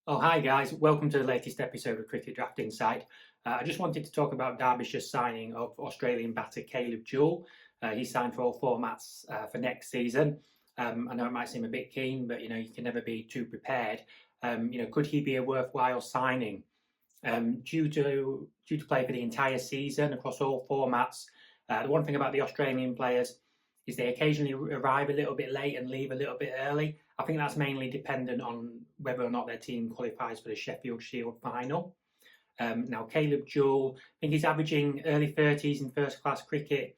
Oh, hi guys. Welcome to the latest episode of Cricket Draft Insight. I just wanted to talk about Derbyshire's signing of Australian batter Caleb Jewell. He signed for all formats for next season. I know it might seem a bit keen, but you can never be too prepared. Could he be a worthwhile signing? Due to play for the entire season across all formats. The one thing about the Australian players is they occasionally arrive a little bit late and leave a little bit early. I think that's mainly dependent on whether or not their team qualifies for the Sheffield Shield final. Now, Caleb Jewell, I think he's averaging early 30s in first class cricket.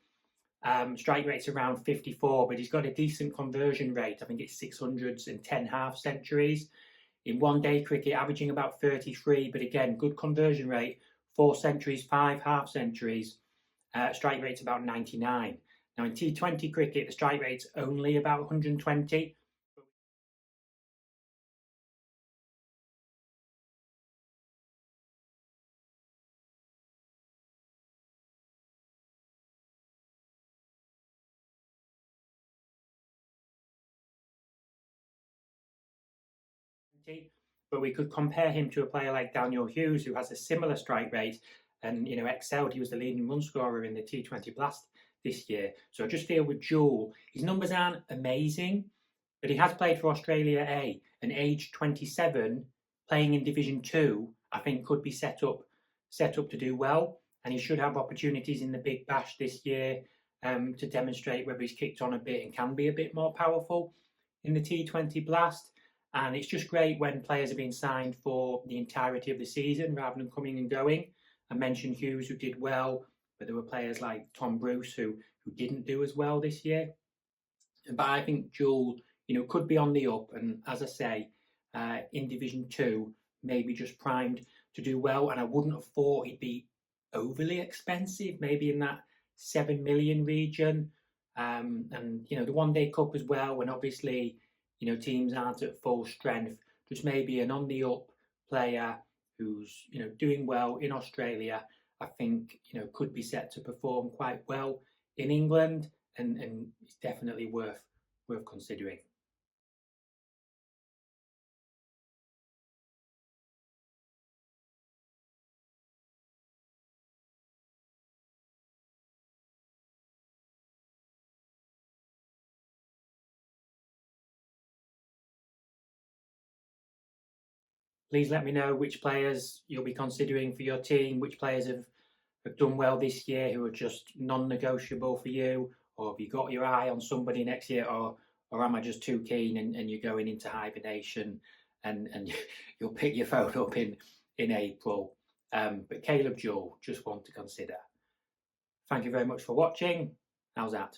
Strike rate's around 54, but he's got a decent conversion rate. I think it's 600s and 10 half centuries. In one day cricket, averaging about 33, but again, good conversion rate, 4 centuries, 5 half centuries. Strike rate's about 99. Now, in T20 cricket, the strike rate's only about 120. But we could compare him to a player like Daniel Hughes, who has a similar strike rate and excelled. He was the leading run scorer in the T20 Blast this year. So I just feel with Jewell, his numbers aren't amazing, but he has played for Australia A, and age 27, playing in Division 2, I think could be set up to do well, and he should have opportunities in the Big Bash this year to demonstrate whether he's kicked on a bit and can be a bit more powerful in the T20 Blast. And it's just great when players are being signed for the entirety of the season rather than coming and going. I mentioned Hughes, who did well, but there were players like Tom Bruce who didn't do as well this year. But I think Jewell, could be on the up. And as I say, in Division 2, maybe just primed to do well. And I wouldn't have thought he'd be overly expensive, maybe in that 7 million region. And the One Day Cup as well, when obviously teams aren't at full strength, just maybe an on the up player who's doing well in Australia, I think could be set to perform quite well in England, and it's definitely worth considering. Please let me know which players you'll be considering for your team, which players have done well this year who are just non-negotiable for you, or have you got your eye on somebody next year, or am I just too keen and you're going into hibernation and you'll pick your phone up in April. But Caleb Jewell, just one to consider. Thank you very much for watching. How's that?